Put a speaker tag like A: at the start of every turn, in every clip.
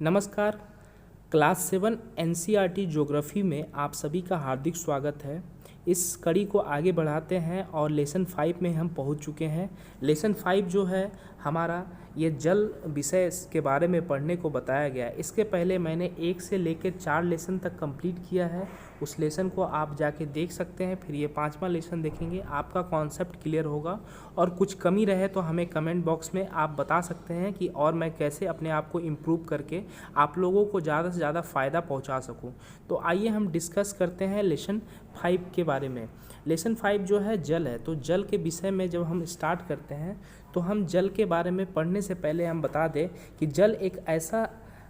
A: नमस्कार। Class 7 NCERT geography में आप सभी का हार्दिक स्वागत है। इस कड़ी को आगे बढ़ाते हैं और लेसन 5 में हम पहुंच चुके हैं। लेसन 5 जो है हमारा ये जल विषय के बारे में पढ़ने को बताया गया है। इसके पहले मैंने 1 से लेकर 4 लेसन तक कंप्लीट किया है। उस लेसन को आप जाके देख सकते हैं। फिर ये 5वां लेसन देखेंगे, आपका कॉन्सेप्ट क्लियर होगा। और कुछ कमी रहे तो हमें कमेंट बॉक्स में आप बता सकते हैं कि और मैं कैसे अपने आप को इम्प्रूव करके आप लोगों को ज़्यादा से ज़्यादा फ़ायदा पहुंचा सकूं। तो आइए हम डिस्कस करते हैं लेसन 5 के बारे में। लेसन 5 जो है जल है, तो जल के विषय में जब हम स्टार्ट करते हैं तो हम जल के बारे में पढ़ने से पहले हम बता दें कि जल एक ऐसा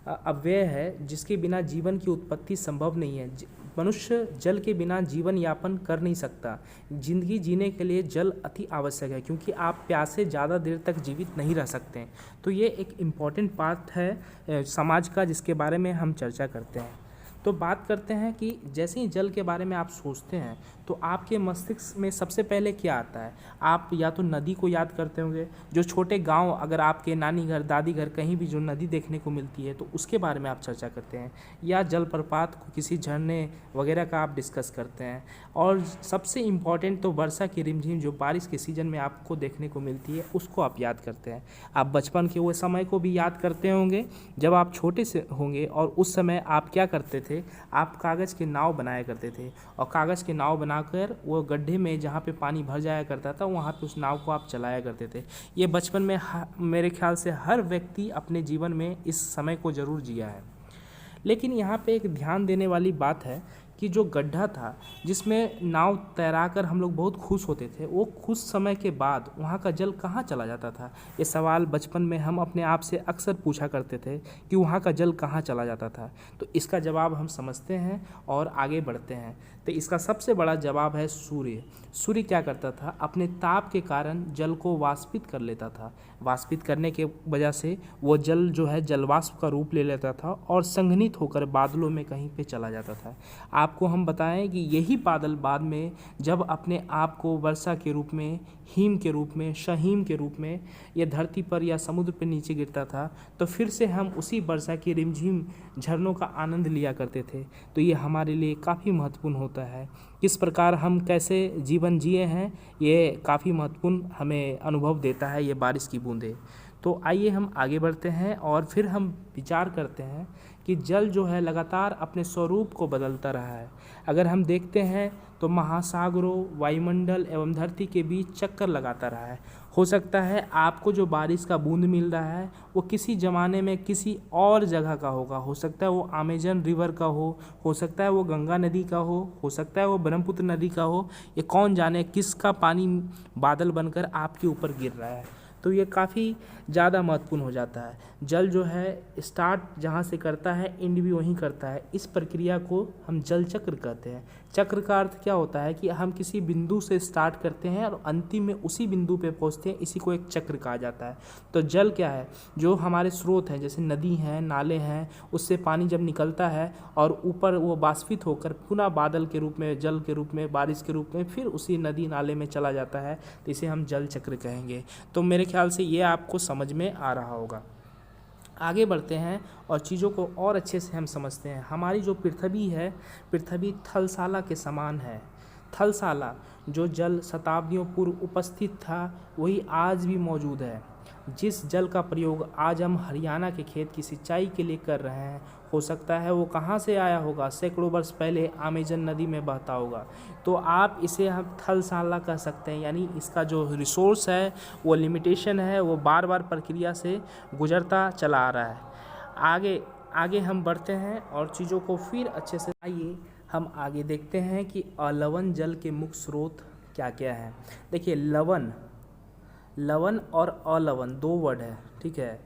A: अव्यय है जिसके बिना जीवन की उत्पत्ति संभव नहीं है। मनुष्य जल के बिना जीवन यापन कर नहीं सकता। जिंदगी जीने के लिए जल अति आवश्यक है, क्योंकि आप प्यासे ज़्यादा देर तक जीवित नहीं रह सकते। तो ये एक इम्पॉर्टेंट पार्ट है समाज का, जिसके बारे में हम चर्चा करते हैं। तो बात करते हैं कि जैसे ही जल के बारे में आप सोचते हैं तो आपके मस्तिष्क में सबसे पहले क्या आता है? आप या तो नदी को याद करते होंगे। जो छोटे गांव, अगर आपके नानी घर, दादी घर कहीं भी जो नदी देखने को मिलती है तो उसके बारे में आप चर्चा करते हैं, या जलप्रपात को, किसी झरने वगैरह का आप डिस्कस करते हैं। और सबसे इम्पॉर्टेंट तो वर्षा की रिमझिम जो बारिश के सीज़न में आपको देखने को मिलती है, उसको आप याद करते हैं। आप बचपन के वो समय को भी याद करते होंगे जब आप छोटे से होंगे, और उस समय आप क्या करते थे? आप कागज़ के नाव बनाया करते थे, और कागज़ के नाव बनाकर वो गड्ढे में जहाँ पे पानी भर जाया करता था वहाँ पे उस नाव को आप चलाया करते थे। ये बचपन में मेरे ख्याल से हर व्यक्ति अपने जीवन में इस समय को ज़रूर जिया है। लेकिन यहाँ पे एक ध्यान देने वाली बात है कि जो गड्ढा था जिसमें नाव तैराकर हम लोग बहुत खुश होते थे, वो कुछ समय के बाद वहाँ का जल कहाँ चला जाता था? ये सवाल बचपन में हम अपने आप से अक्सर पूछा करते थे कि वहाँ का जल कहाँ चला जाता था। तो इसका जवाब हम समझते हैं और आगे बढ़ते हैं। तो इसका सबसे बड़ा जवाब है सूर्य। सूर्य क्या करता था? अपने ताप के कारण जल को वाष्पित कर लेता था। वाष्पित करने के वजह से वो जल जो है जलवाष्प का रूप ले लेता था और संघनित होकर बादलों में कहीं पे चला जाता था। आपको हम बताएं कि यही बादल बाद में जब अपने आप को वर्षा के रूप में, हिम के रूप में, शहीम के रूप में ये धरती पर या समुद्र पर नीचे गिरता था, तो फिर से हम उसी वर्षा की रिमझिम झरनों का आनंद लिया करते थे। तो ये हमारे लिए काफ़ी महत्वपूर्ण होता है। किस प्रकार हम कैसे जीवन जिए हैं, ये काफ़ी महत्वपूर्ण हमें अनुभव देता है ये बारिश की बूंदें। तो आइए हम आगे बढ़ते हैं और फिर हम विचार करते हैं कि जल जो है लगातार अपने स्वरूप को बदलता रहा है। अगर हम देखते हैं तो महासागरों, वायुमंडल एवं धरती के बीच चक्कर लगाता रहा है। हो सकता है आपको जो बारिश का बूंद मिल रहा है वो किसी ज़माने में किसी और जगह का होगा। हो सकता है वो अमेजन रिवर का हो सकता है वो गंगा नदी का हो सकता है वो ब्रह्मपुत्र नदी का हो। ये कौन जाने किसका पानी बादल बनकर आपके ऊपर गिर रहा है। तो ये काफ़ी ज़्यादा महत्वपूर्ण हो जाता है। जल जो है स्टार्ट जहाँ से करता है, एंड भी वहीं करता है। इस प्रक्रिया को हम जल चक्र कहते हैं। चक्र का अर्थ क्या होता है कि हम किसी बिंदु से स्टार्ट करते हैं और अंतिम में उसी बिंदु पे पहुँचते हैं। इसी को एक चक्र कहा जाता है। तो जल क्या है? जो हमारे स्रोत हैं, जैसे नदी हैं, नाले हैं, उससे पानी जब निकलता है और ऊपर वो वाष्पित होकर पुनः बादल के रूप में, जल के रूप में, बारिश के रूप में फिर उसी नदी नाले में चला जाता है, तो इसे हम जल चक्र कहेंगे। तो मेरे ख्याल से ये आपको समझ में आ रहा होगा। आगे बढ़ते हैं और चीज़ों को और अच्छे से हम समझते हैं। हमारी जो पृथ्वी है, पृथ्वी थलशाला के समान है। थलशाला जो जल शताब्दियों पूर्व उपस्थित था वही आज भी मौजूद है। जिस जल का प्रयोग आज हम हरियाणा के खेत की सिंचाई के लिए कर रहे हैं, हो सकता है वो कहाँ से आया होगा? सैकड़ों वर्ष पहले अमेजन नदी में बहता होगा। तो आप इसे हम थलशाला कह सकते हैं। यानी इसका जो रिसोर्स है, वो लिमिटेशन है, वो बार बार प्रक्रिया से गुजरता चला आ रहा है। आगे हम बढ़ते हैं और चीज़ों को फिर अच्छे से, आइए हम आगे देखते हैं कि अलवण जल के मुख्य स्रोत क्या क्या हैं। देखिए, लवण और अलवण 2 वर्ड है, ठीक है।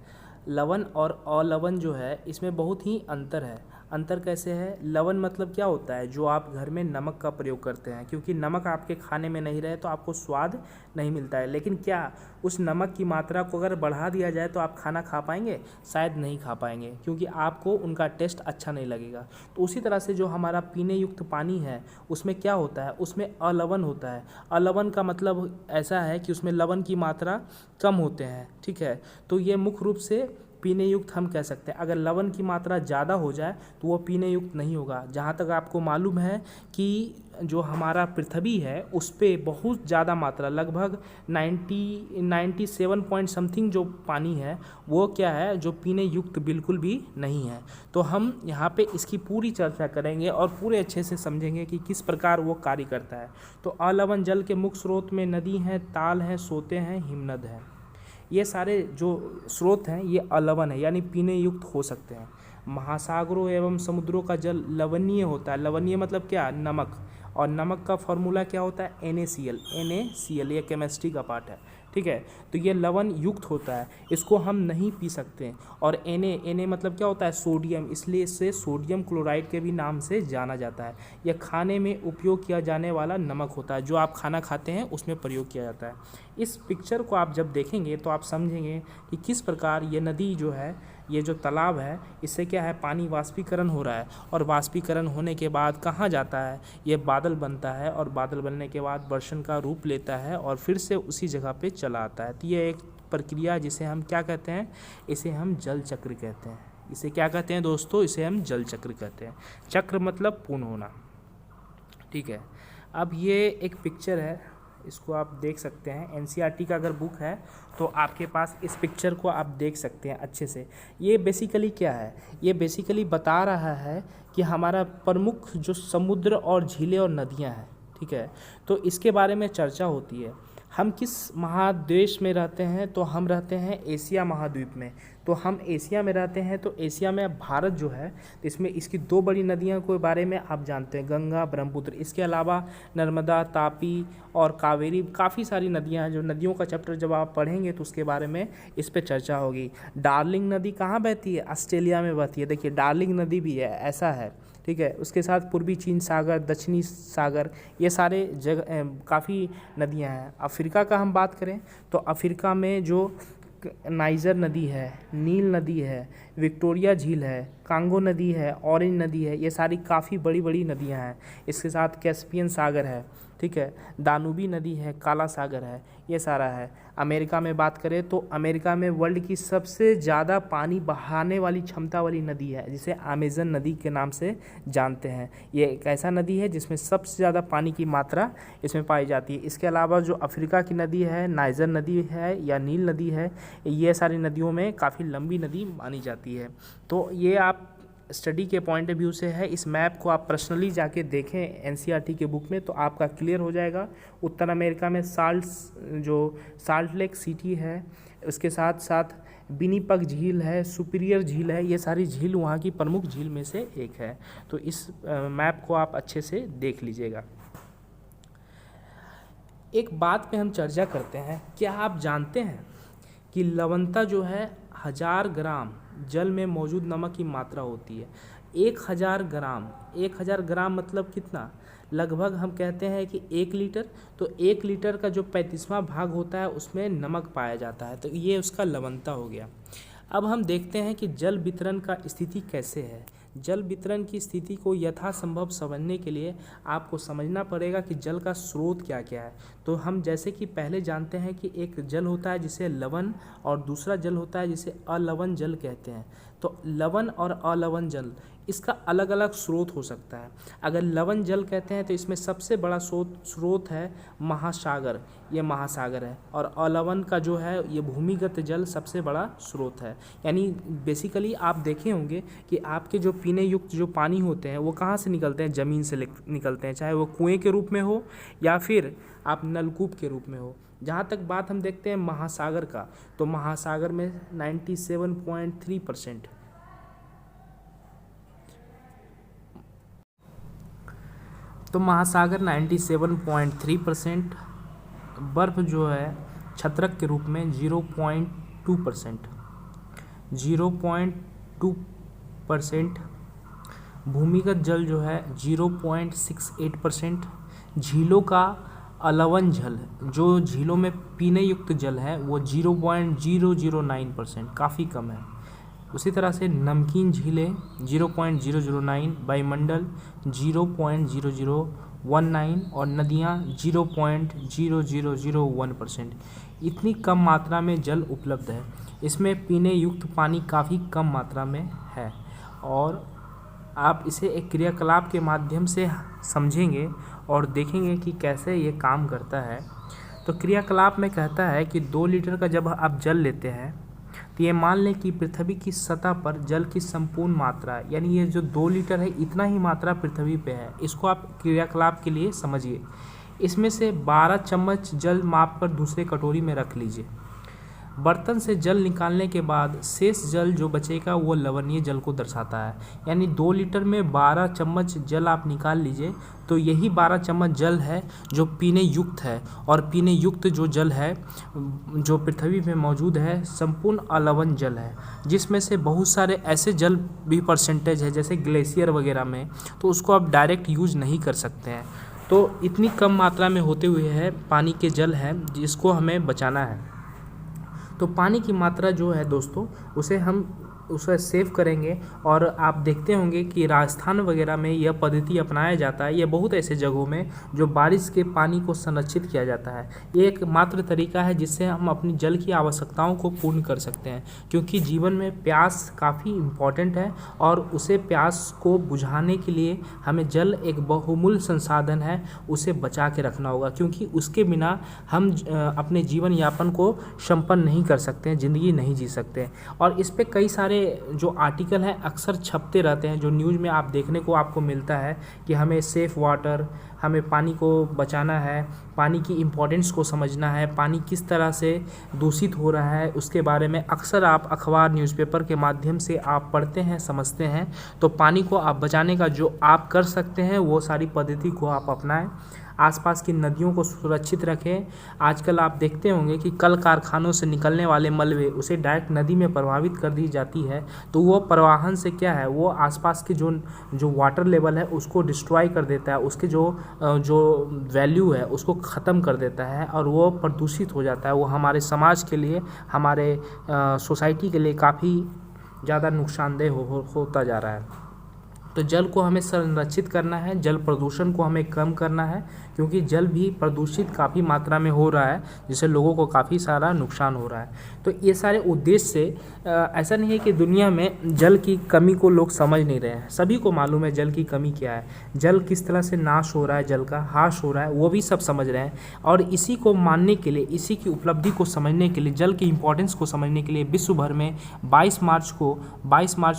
A: लवण और अलवण जो है इसमें बहुत ही अंतर है। अंतर कैसे है? लवण मतलब क्या होता है? जो आप घर में नमक का प्रयोग करते हैं, क्योंकि नमक आपके खाने में नहीं रहे तो आपको स्वाद नहीं मिलता है। लेकिन क्या उस नमक की मात्रा को अगर बढ़ा दिया जाए तो आप खाना खा पाएंगे? शायद नहीं खा पाएंगे, क्योंकि आपको उनका टेस्ट अच्छा नहीं लगेगा। तो उसी तरह से जो हमारा पीने युक्त पानी है उसमें क्या होता है? उसमें अलवण होता है। अलवण का मतलब ऐसा है कि उसमें लवण की मात्रा कम होते हैं, ठीक है। तो ये मुख्य रूप से पीने युक्त हम कह सकते हैं। अगर लवण की मात्रा ज़्यादा हो जाए तो वो पीने युक्त नहीं होगा। जहाँ तक आपको मालूम है कि जो हमारा पृथ्वी है उस पे बहुत ज़्यादा मात्रा, लगभग 97 पॉइंट समथिंग जो पानी है वो क्या है, जो पीने युक्त बिल्कुल भी नहीं है। तो हम यहाँ पे इसकी पूरी चर्चा करेंगे और पूरे अच्छे से समझेंगे कि किस प्रकार वो कार्य करता है। तो अलवण जल के मुख्य स्रोत में नदी हैं, ताल हैं, सोते हैं, हिमनद हैं। ये सारे जो स्रोत हैं ये अलवण है, यानी पीने युक्त हो सकते हैं। महासागरों एवं समुद्रों का जल लवणीय होता है। लवणीय मतलब क्या, नमक। और नमक का फॉर्मूला क्या होता है, NaCl। NaCl ये केमिस्ट्री का पार्ट है, ठीक है। तो ये लवण युक्त होता है, इसको हम नहीं पी सकते। और Na मतलब क्या होता है, सोडियम, इसलिए इसे सोडियम क्लोराइड के भी नाम से जाना जाता है। यह खाने में उपयोग किया जाने वाला नमक होता है, जो आप खाना खाते हैं उसमें प्रयोग किया जाता है। इस पिक्चर को आप जब देखेंगे तो आप समझेंगे कि किस प्रकार ये नदी जो है, ये जो तालाब है, इससे क्या है, पानी वाष्पीकरण हो रहा है। और वाष्पीकरण होने के बाद कहाँ जाता है, ये बादल बनता है। और बादल बनने के बाद वर्षण का रूप लेता है और फिर से उसी जगह पे चला आता है। तो ये एक प्रक्रिया जिसे हम क्या कहते हैं, इसे हम जल चक्र कहते हैं। इसे क्या कहते हैं दोस्तों, इसे हम जल चक्र कहते हैं। चक्र मतलब पूर्ण होना, ठीक है। अब ये एक पिक्चर है, इसको आप देख सकते हैं। NCERT का अगर बुक है तो आपके पास इस पिक्चर को आप देख सकते हैं अच्छे से। ये बेसिकली क्या है, ये बेसिकली बता रहा है कि हमारा प्रमुख जो समुद्र और झीलें और नदियां हैं, ठीक है, तो इसके बारे में चर्चा होती है। हम किस महादेश में रहते हैं, तो हम रहते हैं एशिया महाद्वीप में। तो हम एशिया में रहते हैं, तो एशिया में भारत जो है, तो इसमें इसकी 2 बड़ी नदियों के बारे में आप जानते हैं, गंगा, ब्रह्मपुत्र। इसके अलावा नर्मदा, तापी और कावेरी, काफ़ी सारी नदियां हैं। जो नदियों का चैप्टर जब आप पढ़ेंगे तो उसके बारे में इस पर चर्चा होगी। डार्लिंग नदी कहाँ बहती है, ऑस्ट्रेलिया में बहती है। देखिए डार्लिंग नदी भी है, ऐसा है, ठीक है। उसके साथ पूर्वी चीन सागर, दक्षिणी सागर, ये सारे जगह काफ़ी नदियां हैं। अफ्रीका का हम बात करें तो अफ्रीका में जो नाइजर नदी है, नील नदी है, विक्टोरिया झील है, कांगो नदी है, ऑरेंज नदी है, ये सारी काफ़ी बड़ी बड़ी नदियां हैं। इसके साथ कैस्पियन सागर है, ठीक है, दानूबी नदी है, काला सागर है, ये सारा है। अमेरिका में बात करें तो अमेरिका में वर्ल्ड की सबसे ज़्यादा पानी बहाने वाली क्षमता वाली नदी है, जिसे अमेजन नदी के नाम से जानते हैं। ये एक ऐसा नदी है जिसमें सबसे ज़्यादा पानी की मात्रा इसमें पाई जाती है। इसके अलावा जो अफ्रीका की नदी है, नाइजर नदी है या नील नदी है, ये सारी नदियों में काफ़ी लंबी नदी मानी जाती है। तो ये आप स्टडी के पॉइंट ऑफ व्यू से है। इस मैप को आप पर्सनली जाके देखें NCERT के बुक में, तो आपका क्लियर हो जाएगा। उत्तर अमेरिका में साल्ट लेक सिटी है, उसके साथ साथ विनिपेग झील है, सुपीरियर झील है, ये सारी झील वहाँ की प्रमुख झील में से एक है। तो इस मैप को आप अच्छे से देख लीजिएगा। एक बात पे हम चर्चा करते हैं, क्या आप जानते हैं कि लवणता जो है 1000 ग्राम जल में मौजूद नमक की मात्रा होती है। 1000 ग्राम मतलब कितना, लगभग हम कहते हैं कि 1 लीटर। तो 1 लीटर का जो 35वां भाग होता है उसमें नमक पाया जाता है, तो ये उसका लवणता हो गया। अब हम देखते हैं कि जल वितरण का स्थिति कैसे है। जल वितरण की स्थिति को यथासंभव समझने के लिए आपको समझना पड़ेगा कि जल का स्रोत क्या क्या है। तो हम जैसे कि पहले जानते हैं कि एक जल होता है जिसे लवण, और दूसरा जल होता है जिसे अलवण जल कहते हैं। तो लवण और अलवण जल, इसका अलग अलग स्रोत हो सकता है। अगर लवण जल कहते हैं तो इसमें सबसे बड़ा स्रोत है महासागर, ये महासागर है। और अलवण का जो है ये भूमिगत जल सबसे बड़ा स्रोत है। यानी बेसिकली आप देखे होंगे कि आपके जो पीने युक्त जो पानी होते हैं वो कहाँ से निकलते हैं, ज़मीन से निकलते हैं, चाहे वो कुएं के रूप में हो या फिर आप नलकूप के रूप में हो। जहाँ तक बात हम देखते हैं महासागर का, तो महासागर में 97.3%, तो महासागर 97.3%, बर्फ जो है छत्रक के रूप में 0.2%, 0.2%, भूमिगत जल जो है 0.68%, झीलों का अलवण जल, जो झीलों में पीने युक्त जल है, वो 0.009%, काफ़ी कम है। उसी तरह से नमकीन झीलें 0.009, वायुमंडल 0.19 और नदियाँ 0.0001%। इतनी कम मात्रा में जल उपलब्ध है। इसमें पीने युक्त पानी काफ़ी कम मात्रा में है और आप इसे एक क्रियाकलाप के माध्यम से समझेंगे और देखेंगे कि कैसे ये काम करता है। तो क्रियाकलाप में कहता है कि 2 लीटर का जब आप जल लेते हैं तो ये मान लें कि पृथ्वी की सतह पर जल की संपूर्ण मात्रा, यानी ये जो 2 लीटर है इतना ही मात्रा पृथ्वी पे है। इसको आप क्रियाकलाप के लिए समझिए। इसमें से 12 चम्मच जल माप कर दूसरे कटोरी में रख लीजिए। बर्तन से जल निकालने के बाद शेष जल जो बचेगा वो लवणीय जल को दर्शाता है। यानी 2 लीटर में 12 चम्मच जल आप निकाल लीजिए तो यही 12 चम्मच जल है जो पीने युक्त है। और पीने युक्त जो जल है जो पृथ्वी में मौजूद है संपूर्ण अलवण जल है, जिसमें से बहुत सारे ऐसे जल भी परसेंटेज है जैसे ग्लेशियर वगैरह में, तो उसको आप डायरेक्ट यूज नहीं कर सकते हैं। तो इतनी कम मात्रा में होते हुए है पानी के जल है जिसको हमें बचाना है। तो पानी की मात्रा जो है दोस्तों उसे सेव करेंगे। और आप देखते होंगे कि राजस्थान वगैरह में यह पद्धति अपनाया जाता है। यह बहुत ऐसे जगहों में जो बारिश के पानी को संरक्षित किया जाता है। ये एक मात्र तरीका है जिससे हम अपनी जल की आवश्यकताओं को पूर्ण कर सकते हैं, क्योंकि जीवन में प्यास काफ़ी इम्पॉर्टेंट है और उसे प्यास को बुझाने के लिए हमें जल एक बहुमूल्य संसाधन है, उसे बचा के रखना होगा, क्योंकि उसके बिना हम अपने जीवन यापन को संपन्न नहीं कर सकते हैं, ज़िंदगी नहीं जी सकते। और इस पे कई सारे जो आर्टिकल हैं अक्सर छपते रहते हैं, जो न्यूज़ में आप देखने को आपको मिलता है कि हमें सेफ़ वाटर, हमें पानी को बचाना है, पानी की इम्पोर्टेंस को समझना है, पानी किस तरह से दूषित हो रहा है उसके बारे में अक्सर आप अखबार न्यूज़पेपर के माध्यम से आप पढ़ते हैं, समझते हैं। तो पानी को आप बचाने का जो आप कर सकते हैं वो सारी पद्धति को आप अपनाएं। आसपास की नदियों को सुरक्षित रखें। आजकल आप देखते होंगे कि कल कारखानों से निकलने वाले मलबे उसे डायरेक्ट नदी में प्रवाहित कर दी जाती है, तो वो प्रवाहन से क्या है, वो आसपास के जो वाटर लेवल है उसको डिस्ट्रॉय कर देता है, उसके जो वैल्यू है उसको ख़त्म कर देता है और वो प्रदूषित हो जाता है। वो हमारे समाज के लिए, हमारे सोसाइटी के लिए काफ़ी ज़्यादा नुकसानदेह होता जा रहा है। तो जल को हमें संरक्षित करना है, जल प्रदूषण को हमें कम करना है, क्योंकि जल भी प्रदूषित काफ़ी मात्रा में हो रहा है जिससे लोगों को काफ़ी सारा नुकसान हो रहा है। तो ये सारे उद्देश्य से ऐसा नहीं है कि दुनिया में जल की कमी को लोग समझ नहीं रहे हैं। सभी को मालूम है जल की कमी क्या है, जल किस तरह से नाश हो रहा है, जल का ह्रास हो रहा है, वो भी सब समझ रहे हैं। और इसी को मानने के लिए, इसी की उपलब्धि को समझने के लिए, जल की इम्पोर्टेंस को समझने के लिए विश्व भर में 22 मार्च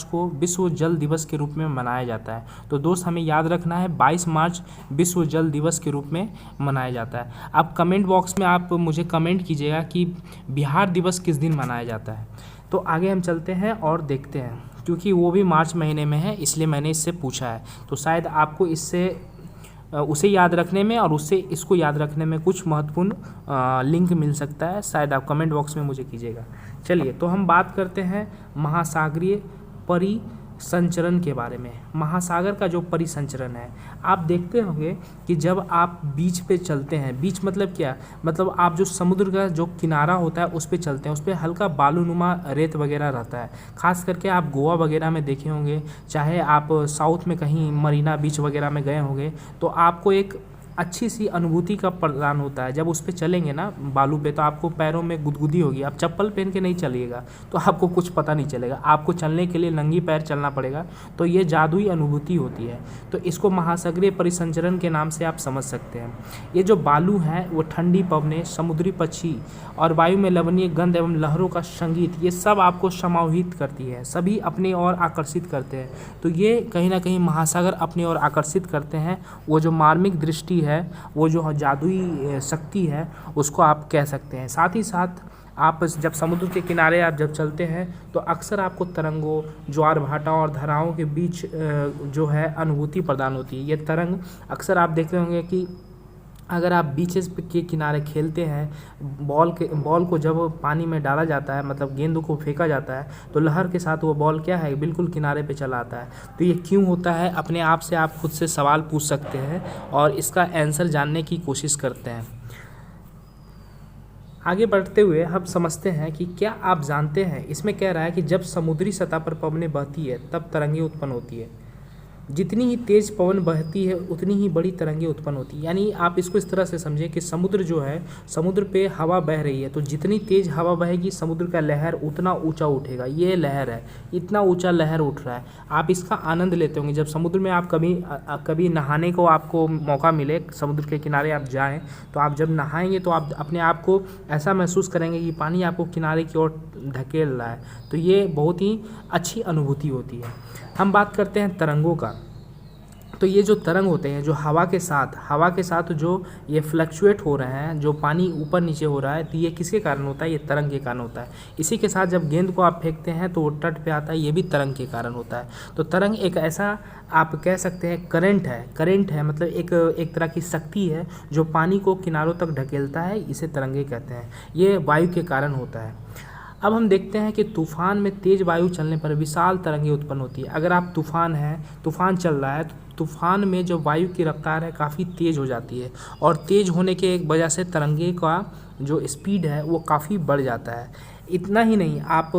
A: को विश्व जल दिवस के रूप में मनाया जाता है। तो दोस्त हमें याद रखना है 22 मार्च विश्व जल दिवस के रूप में मनाया जाता है। आप कमेंट बॉक्स में आप मुझे कमेंट कीजिएगा कि बिहार दिवस किस दिन मनाया जाता है। तो आगे हम चलते हैं और देखते हैं, क्योंकि वो भी मार्च महीने में है इसलिए मैंने इससे पूछा है। तो शायद आपको इससे उसे याद रखने में और उससे इसको याद रखने में कुछ महत्वपूर्ण लिंक मिल सकता है, शायद आप कमेंट बॉक्स में मुझे कीजिएगा। चलिए तो हम बात करते हैं महासागरीय परिसंचरण के बारे में। महासागर का जो परिसंचरण है, आप देखते होंगे कि जब आप बीच पे चलते हैं, बीच मतलब क्या, मतलब आप जो समुद्र का जो किनारा होता है उस पे चलते हैं, उस पे हल्का बालूनुमा रेत वगैरह रहता है। खास करके आप गोवा वगैरह में देखे होंगे, चाहे आप साउथ में कहीं मरीना बीच वगैरह में गए होंगे, तो आपको एक अच्छी सी अनुभूति का प्रदान होता है। जब उस पर चलेंगे ना बालू पे, तो आपको पैरों में गुदगुदी होगी। आप चप्पल पहन के नहीं चलिएगा तो आपको कुछ पता नहीं चलेगा, आपको चलने के लिए नंगी पैर चलना पड़ेगा। तो ये जादुई अनुभूति होती है। तो इसको महासागरीय परिसंचरण के नाम से आप समझ सकते हैं। ये जो बालू है वो ठंडी पवनें, समुद्री पक्षी और वायु में लवणीय गंध एवं लहरों का संगीत, ये सब आपको समाहित करती है, सभी अपनी ओर आकर्षित करते हैं। तो ये कहीं ना कहीं महासागर अपनी ओर आकर्षित करते हैं। वो जो मार्मिक दृष्टि है, वो जो जादुई शक्ति है, उसको आप कह सकते हैं। साथ ही साथ आप जब समुद्र के किनारे आप जब चलते हैं तो अक्सर आपको तरंगों, ज्वार भाटा और धाराओं के बीच जो है अनुभूति प्रदान होती है। ये तरंग अक्सर आप देखते होंगे कि अगर आप बीचेस के किनारे खेलते हैं, बॉल को जब पानी में डाला जाता है, मतलब गेंद को फेंका जाता है, तो लहर के साथ वो बॉल क्या है, बिल्कुल किनारे पे चला आता है। तो ये क्यों होता है, अपने आप से आप खुद से सवाल पूछ सकते हैं और इसका आंसर जानने की कोशिश करते हैं। आगे बढ़ते हुए हम समझते हैं कि क्या आप जानते हैं, इसमें कह रहा है कि जब समुद्री सतह पर पवनें बहती है तब तरंगें उत्पन्न होती है। जितनी ही तेज़ पवन बहती है उतनी ही बड़ी तरंगें उत्पन्न होती है। यानी आप इसको इस तरह से समझें कि समुद्र जो है, समुद्र पे हवा बह रही है, तो जितनी तेज़ हवा बहेगी समुद्र का लहर उतना ऊंचा उठेगा। ये लहर है, इतना ऊंचा लहर उठ रहा है। आप इसका आनंद लेते होंगे जब समुद्र में आप कभी नहाने को आपको मौका मिले, समुद्र के किनारे आप जाएँ, तो आप जब नहाएंगे तो आप अपने आप को ऐसा महसूस करेंगे कि पानी आपको किनारे की ओर धकेल रहा है। तो ये बहुत ही अच्छी अनुभूति होती है। हम बात करते हैं तरंगों का। तो ये जो तरंग होते हैं, जो हवा के साथ जो ये फ्लक्चुएट हो रहे हैं, जो पानी ऊपर नीचे हो रहा है, तो ये किसके कारण होता है? ये तरंग के कारण होता है। इसी के साथ जब गेंद को आप फेंकते हैं तो वो तट पे आता है, ये भी तरंग के कारण होता है। तो तरंग एक ऐसा आप कह सकते हैं करंट है, मतलब एक तरह की शक्ति है जो पानी को किनारों तक ढकेलता है, इसे तरंगे कहते हैं। ये वायु के कारण होता है। अब हम देखते हैं कि तूफान में तेज़ वायु चलने पर विशाल तरंगें उत्पन्न होती है। अगर आप तूफान चल रहा है, तो तूफान में जो वायु की रफ्तार है काफ़ी तेज़ हो जाती है, और तेज़ होने के एक वजह से तरंगे का जो स्पीड है वो काफ़ी बढ़ जाता है। इतना ही नहीं, आप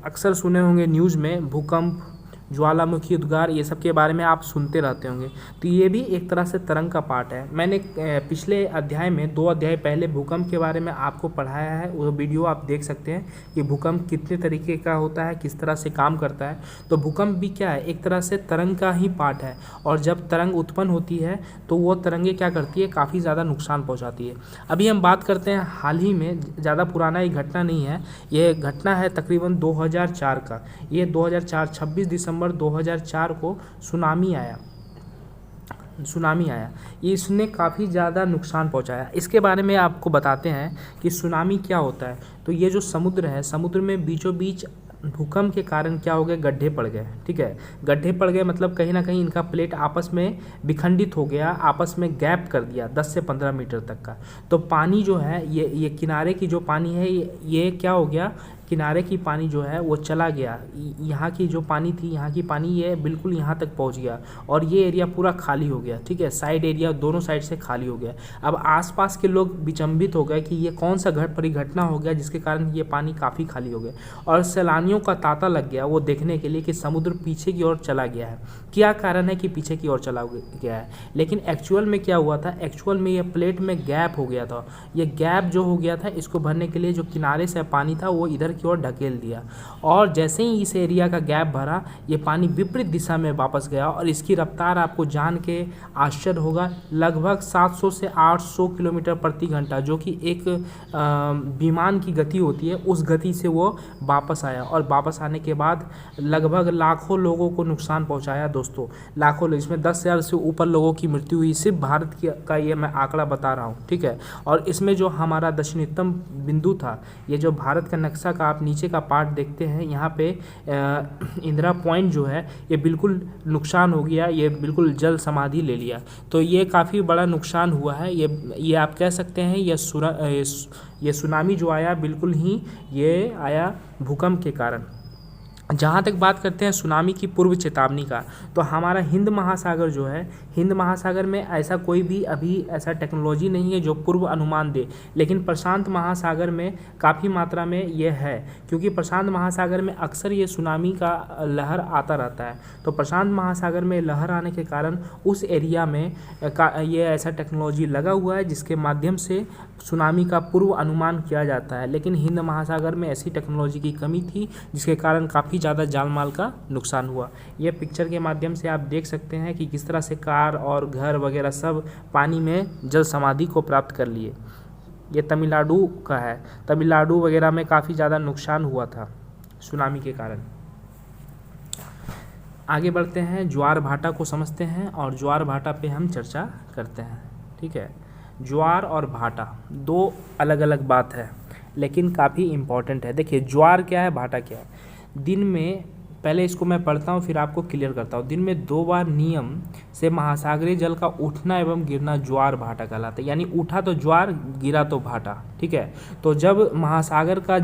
A: अक्सर सुने होंगे न्यूज़ में भूकंप, ज्वालामुखी उद्गार, ये सब के बारे में आप सुनते रहते होंगे। तो ये भी एक तरह से तरंग का पार्ट है। मैंने पिछले अध्याय में 2 अध्याय पहले भूकंप के बारे में आपको पढ़ाया है, वो वीडियो आप देख सकते हैं कि भूकंप कितने तरीके का होता है, किस तरह से काम करता है। तो भूकंप भी क्या है? एक तरह से तरंग का ही पार्ट है, और जब तरंग उत्पन्न होती है तो वो तरंगे क्या करती है? काफ़ी ज़्यादा नुकसान पहुँचाती है। अभी हम बात करते हैं हाल ही में, ज़्यादा पुराना ये घटना नहीं है, ये घटना है तकरीबन 2004 का। ये 2004 26 दिसंबर 2004 को सुनामी आया। इसने काफ़ी ज़्यादा नुकसान पहुंचाया। इसके बारे में आपको बताते हैं कि सुनामी क्या होता है। तो ये जो समुद्र है, समुद्र में बीचों बीच भूकंप के कारण क्या हो गए? गड्ढे पड़ गए। ठीक है, गड्ढे पड़ गए मतलब कहीं ना कहीं इनका प्लेट आपस में विखंडित हो गया, आपस में गैप कर दिया 10 से 15 मीटर तक का। तो पानी जो है, ये किनारे की जो पानी है, ये क्या हो गया? किनारे की पानी जो है वो चला गया। यहाँ की जो पानी थी, यहाँ की पानी ये बिल्कुल यहाँ तक पहुँच गया, और ये एरिया पूरा खाली हो गया। ठीक है, साइड एरिया दोनों साइड से खाली हो गया। अब आसपास के लोग विचंबित हो गए कि ये कौन सा परिघटना हो गया जिसके कारण ये पानी काफ़ी खाली हो गया, और सैलानियों का तांता लग गया वो देखने के लिए कि समुद्र पीछे की ओर चला गया है। क्या कारण है कि पीछे की ओर चला गया है? लेकिन एक्चुअल में क्या हुआ था? एक्चुअल में ये प्लेट में गैप हो गया था। ये गैप जो हो गया था, इसको भरने के लिए जो किनारे से पानी था वो इधर की ओर ढकेल दिया, और जैसे ही इस एरिया का गैप भरा, ये पानी विपरीत दिशा में वापस गया, और इसकी रफ्तार आपको जान के आश्चर्य होगा, लगभग 700 से 800 किलोमीटर प्रति घंटा, जो कि एक विमान की गति होती है, उस गति से वो वापस आया। और वापस आने के बाद लगभग लाखों लोगों को नुकसान पहुंचाया दोस्तों, लाखों लोग, इसमें 10,000 से ऊपर लोगों की मृत्यु हुई। सिर्फ भारत का ये मैं आंकड़ा बता रहा हूँ। ठीक है, और इसमें जो हमारा दक्षिणतम बिंदु था, ये जो भारत का नक्शा का आप नीचे का पार्ट देखते हैं, यहाँ पे इंदिरा पॉइंट जो है ये बिल्कुल नुकसान हो गया, ये बिल्कुल जल समाधि ले लिया। तो ये काफ़ी बड़ा नुकसान हुआ है। ये आप कह सकते हैं ये सुनामी जो आया बिल्कुल ही ये आया भूकंप के कारण। जहाँ तक बात करते हैं सुनामी की पूर्व चेतावनी का, तो हमारा हिंद महासागर जो है, हिंद महासागर में ऐसा कोई भी अभी ऐसा टेक्नोलॉजी नहीं है जो पूर्व अनुमान दे, लेकिन प्रशांत महासागर में काफ़ी मात्रा में ये है, क्योंकि प्रशांत महासागर में अक्सर ये सुनामी का लहर आता रहता है। तो प्रशांत महासागर में लहर आने के कारण उस एरिया में ये ऐसा टेक्नोलॉजी लगा हुआ है जिसके माध्यम से सुनामी का पूर्व अनुमान किया जाता है। लेकिन हिंद महासागर में ऐसी टेक्नोलॉजी की कमी थी जिसके कारण काफ़ी ज़्यादा जान माल का नुकसान हुआ। ये पिक्चर के माध्यम से आप देख सकते हैं कि किस तरह से कार और घर वगैरह सब पानी में जल समाधि को प्राप्त कर लिए। ये तमिलनाडु का है, तमिलनाडु वगैरह में काफ़ी ज़्यादा नुकसान हुआ था सुनामी के कारण। आगे बढ़ते हैं, ज्वार भाटा को समझते हैं, और ज्वार भाटा पे हम चर्चा करते हैं। ठीक है, ज्वार और भाटा दो अलग अलग बात है, लेकिन काफ़ी इम्पॉर्टेंट है। देखिए, ज्वार क्या है, भाटा क्या है। दिन में, पहले इसको मैं पढ़ता हूँ फिर आपको क्लियर करता हूँ। दिन में 2 बार नियम से महासागरीय जल का उठना एवं गिरना ज्वार भाटा कहलाता है। यानी उठा तो ज्वार, गिरा तो भाटा। ठीक है, तो जब महासागर का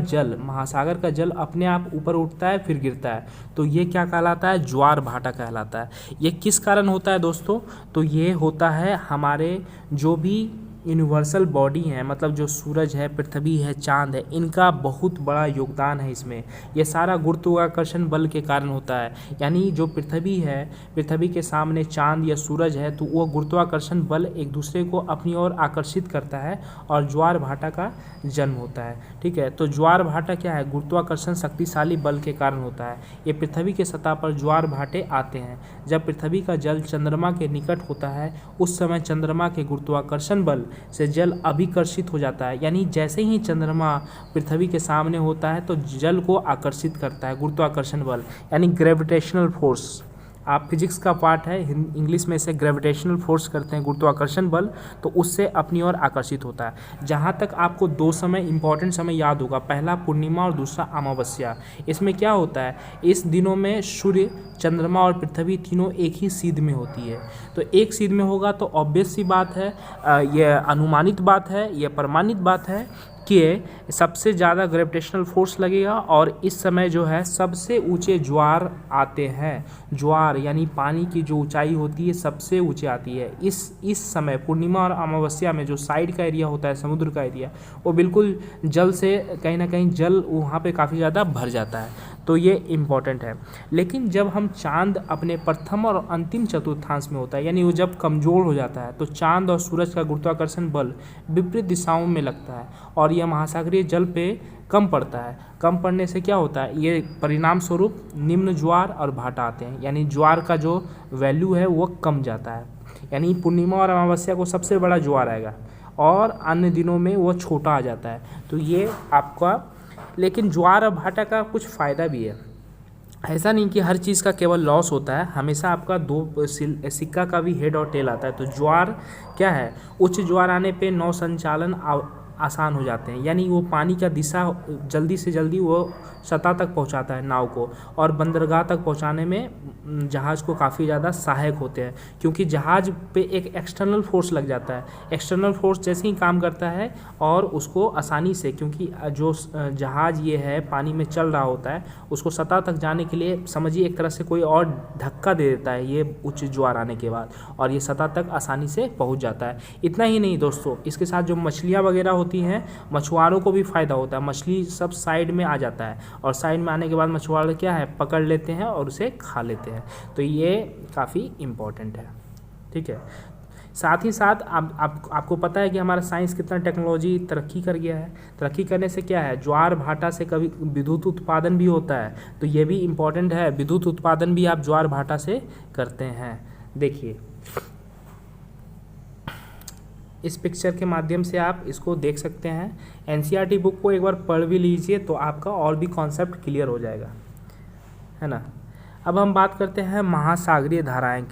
A: जल अपने आप ऊपर उठता है फिर गिरता है, तो ये क्या कहलाता है? ज्वार भाटा कहलाता है। ये किस कारण होता है दोस्तों? तो ये होता है हमारे जो भी यूनिवर्सल बॉडी हैं, मतलब जो सूरज है, पृथ्वी है, चांद है, इनका बहुत बड़ा योगदान है इसमें। ये सारा गुरुत्वाकर्षण बल के कारण होता है। यानी जो पृथ्वी है, पृथ्वी के सामने चांद या सूरज है, तो वो गुरुत्वाकर्षण बल एक दूसरे को अपनी ओर आकर्षित करता है और ज्वार भाटा का जन्म होता है। ठीक है, तो ज्वार भाटा क्या है? गुरुत्वाकर्षण शक्तिशाली बल के कारण होता है। ये पृथ्वी के सतह पर ज्वार भाटे आते हैं जब पृथ्वी का जल चंद्रमा के निकट होता है। उस समय चंद्रमा के गुरुत्वाकर्षण बल से जल अभिकर्षित हो जाता है। यानी जैसे ही चंद्रमा पृथ्वी के सामने होता है तो जल को आकर्षित करता है गुरुत्वाकर्षण बल, यानी ग्रेविटेशनल फोर्स। आप फिजिक्स का पार्ट है, इंग्लिश में इसे ग्रेविटेशनल फोर्स करते हैं, गुरुत्वाकर्षण बल, तो उससे अपनी ओर आकर्षित होता है। जहाँ तक आपको दो समय इंपॉर्टेंट समय याद होगा, पहला पूर्णिमा और दूसरा अमावस्या। इसमें क्या होता है, इस दिनों में सूर्य, चंद्रमा और पृथ्वी तीनों एक ही सीध में होती है। तो एक सीध में होगा तो ऑब्वियस सी बात है, यह अनुमानित बात है, यह प्रमाणित बात है कि सबसे ज़्यादा ग्रेविटेशनल फोर्स लगेगा और इस समय जो है सबसे ऊंचे ज्वार आते हैं। ज्वार यानी पानी की जो ऊंचाई होती है सबसे ऊंचे आती है। इस समय पूर्णिमा और अमावस्या में जो साइड का एरिया होता है, समुद्र का एरिया, वो बिल्कुल जल से कहीं ना कहीं जल वहाँ पे काफ़ी ज़्यादा भर जाता है। तो ये इम्पॉर्टेंट है। लेकिन जब हम चांद अपने प्रथम और अंतिम चतुर्थांश में होता है, यानी वो जब कमज़ोर हो जाता है, तो चांद और सूरज का गुरुत्वाकर्षण बल विपरीत दिशाओं में लगता है और यह महासागरीय जल पे कम पड़ता है। कम पड़ने से क्या होता है, ये परिणाम स्वरूप निम्न ज्वार और भाटा आते हैं। यानी ज्वार का जो वैल्यू है वो कम जाता है। यानी पूर्णिमा और अमावस्या को सबसे बड़ा ज्वार आएगा और अन्य दिनों में वो छोटा आ जाता है। तो ये आपका, लेकिन ज्वार और भाटा का कुछ फ़ायदा भी है। ऐसा नहीं कि हर चीज़ का केवल लॉस होता है, हमेशा आपका दो सिक्का का भी हेड और टेल आता है। तो ज्वार क्या है, उच्च ज्वार आने पे नौ संचालन आसान हो जाते हैं। यानी वो पानी का दिशा जल्दी से जल्दी वो सतह तक पहुंचाता है नाव को, और बंदरगाह तक पहुंचाने में जहाज़ को काफ़ी ज़्यादा सहायक होते हैं, क्योंकि जहाज़ पे एक एक्सटर्नल फोर्स लग जाता है। एक्सटर्नल फोर्स जैसे ही काम करता है और उसको आसानी से, क्योंकि जो जहाज़ ये है पानी में चल रहा होता है, उसको सतह तक जाने के लिए समझिए एक तरह से कोई और धक्का दे देता है ये उच्च ज्वार आने के बाद, और ये सतह तक आसानी से पहुँच जाता है। इतना ही नहीं दोस्तों, इसके साथ जो मछलियाँ वगैरह होती हैं, मछुआरों को भी फ़ायदा होता है। मछली सब साइड में आ जाता है और साइड में आने के बाद मछुआरे क्या है, पकड़ लेते हैं और उसे खा लेते हैं। तो ये काफ़ी इम्पोर्टेंट है। ठीक है, साथ ही साथ आपको पता है कि हमारा साइंस कितना टेक्नोलॉजी तरक्की कर गया है। तरक्की करने से क्या है, ज्वार भाटा से कभी विद्युत उत्पादन भी होता है। तो ये भी इम्पोर्टेंट है, विद्युत उत्पादन भी आप ज्वार भाटा से करते हैं। देखिए इस पिक्चर के माध्यम से आप इसको देख सकते हैं। एनसीईआरटी बुक को एक बार पढ़ भी लीजिए तो आपका और भी कॉन्सेप्ट क्लियर हो जाएगा, है ना। अब हम बात करते हैं महासागरीय धाराएं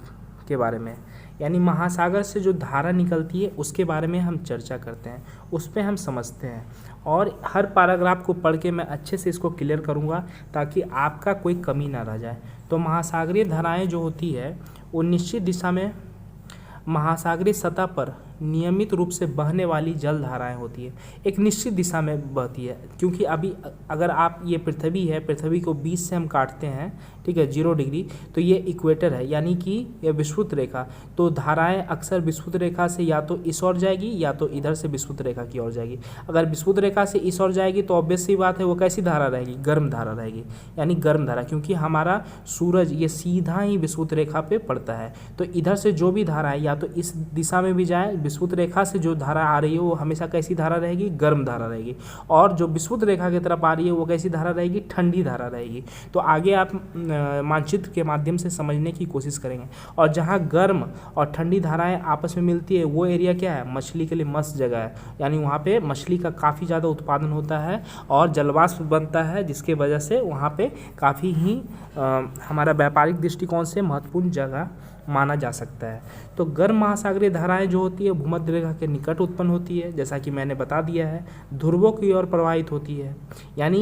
A: के बारे में, यानी महासागर से जो धारा निकलती है उसके बारे में हम चर्चा करते हैं, उस पर हम समझते हैं। और हर पैराग्राफ को पढ़ के मैं अच्छे से इसको क्लियर करूँगा ताकि आपका कोई कमी ना रह जाए। तो महासागरीय धाराएँ जो होती है वो निश्चित दिशा में महासागरीय सतह पर नियमित रूप से बहने वाली जल धाराएं होती है, एक निश्चित दिशा में बहती है। क्योंकि अभी अगर आप ये पृथ्वी है, पृथ्वी को 20 से हम काटते हैं, ठीक है, 0 डिग्री, तो ये इक्वेटर है, यानी कि ये विषुवत रेखा। तो धाराएं अक्सर विषुवत रेखा से या तो इस ओर जाएगी या तो इधर से विषुवत रेखा की ओर जाएगी। अगर विषुवत रेखा से इस ओर जाएगी तो ऑब्वियस सी बात है वो कैसी धारा रहेगी, गर्म धारा रहेगी, यानी गर्म धारा, क्योंकि हमारा सूरज ये सीधा ही विषुवत रेखा पे पड़ता है। तो इधर से जो भी धारा है या तो इस दिशा में भी जाए, विषुवत रेखा से जो धारा आ रही है वो हमेशा कैसी धारा रहेगी, गर्म धारा रहेगी, और जो विषुवत रेखा की तरफ आ रही है वो कैसी धारा रहेगी, ठंडी धारा रहेगी। तो आगे आप मानचित्र के माध्यम से समझने की कोशिश करेंगे। और जहाँ गर्म और ठंडी धाराएं आपस में मिलती है वो एरिया क्या है, मछली के लिए मस्त जगह है, यानी वहाँ पे मछली का काफ़ी ज़्यादा उत्पादन होता है और जलवाष्प बनता है, जिसके वजह से वहाँ पे काफ़ी ही हमारा व्यापारिक दृष्टिकोण से महत्वपूर्ण जगह माना जा सकता है। तो गर्म महासागरीय धाराएं जो होती है भूमध्य रेखा के निकट उत्पन्न होती है, जैसा कि मैंने बता दिया है, ध्रुवों की ओर प्रवाहित होती है। यानी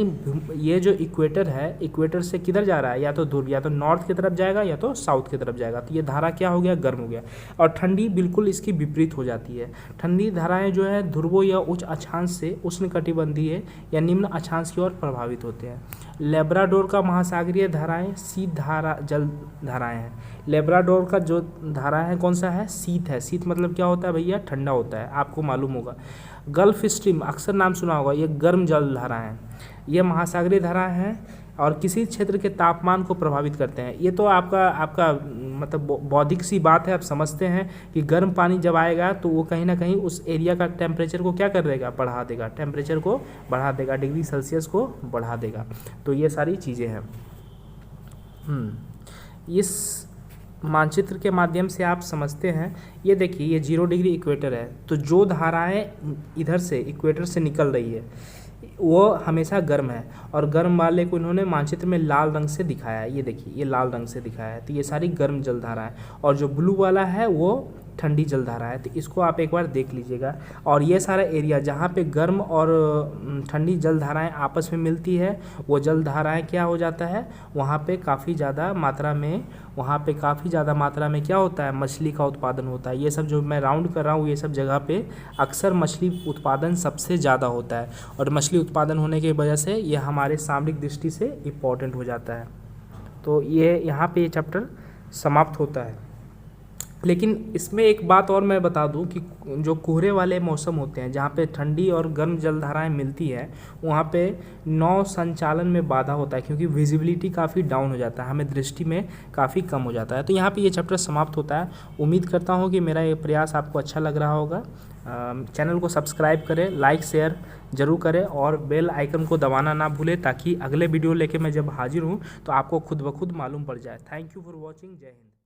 A: ये जो इक्वेटर है, इक्वेटर से किधर जा रहा है, या तो ध्रुव, या तो नॉर्थ की तरफ जाएगा या तो साउथ की तरफ जाएगा। तो ये धारा क्या हो गया, गर्म हो गया। और ठंडी बिल्कुल इसकी विपरीत हो जाती है। ठंडी धाराएँ जो है ध्रुवों या उच्च अक्षांश से उष्णकटिबंधीय या निम्न अक्षांश की ओर प्रभावित होते हैं। लेब्राडोर का महासागरीय धाराएं शीत धारा जल धाराएं हैं। लेब्राडोर का जो धारा है कौन सा है, शीत है। शीत मतलब क्या होता है भैया, ठंडा होता है, आपको मालूम होगा। गल्फ स्ट्रीम अक्सर नाम सुना होगा, ये गर्म जल धारा है, ये महासागरीय धारा है और किसी क्षेत्र के तापमान को प्रभावित करते हैं। ये तो आपका मतलब बौद्धिक सी बात है, आप समझते हैं कि गर्म पानी जब आएगा तो वो कहीं ना कहीं उस एरिया का टेम्परेचर को क्या कर देगा, बढ़ा देगा, टेम्परेचर को बढ़ा देगा, डिग्री सेल्सियस को बढ़ा देगा। तो ये सारी चीज़ें हैं। इस मानचित्र के माध्यम से आप समझते हैं, ये देखिए ये 0 डिग्री इक्वेटर है, तो जो धाराएं इधर से इक्वेटर से निकल रही है वो हमेशा गर्म है, और गर्म वाले को इन्होंने मानचित्र में लाल रंग से दिखाया है। ये देखिए ये लाल रंग से दिखाया है, तो ये सारी गर्म जलधारा है, और जो ब्लू वाला है वो ठंडी जलधारा है। तो इसको आप एक बार देख लीजिएगा। और ये सारा एरिया जहाँ पे गर्म और ठंडी जलधाराएं आपस में मिलती है, वो जलधाराएं क्या हो जाता है, वहाँ पे काफ़ी ज़्यादा मात्रा में क्या होता है, मछली का उत्पादन होता है। ये सब जो मैं राउंड कर रहा हूँ, ये सब जगह पे अक्सर मछली उत्पादन सबसे ज़्यादा होता है, और मछली उत्पादन होने की वजह से ये हमारे सामरिक दृष्टि से इम्पोर्टेंट हो जाता है। तो ये यहाँ पे ये चैप्टर समाप्त होता है। लेकिन इसमें एक बात और मैं बता दूं कि जो कोहरे वाले मौसम होते हैं, जहाँ पे ठंडी और गर्म जलधाराएं मिलती है, वहाँ पे नाव संचालन में बाधा होता है, क्योंकि विजिबिलिटी काफ़ी डाउन हो जाता है, हमें दृष्टि में काफ़ी कम हो जाता है। तो यहाँ पे ये चैप्टर समाप्त होता है। उम्मीद करता हूँ कि मेरा ये प्रयास आपको अच्छा लग रहा होगा। चैनल को सब्सक्राइब करें, लाइक शेयर जरूर करें, और बेल आइकन को दबाना ना भूलें, ताकि अगले वीडियो लेके मैं जब हाजिर हूँ तो आपको खुद ब खुद मालूम पड़ जाए। Thank you for watching. जय हिंद।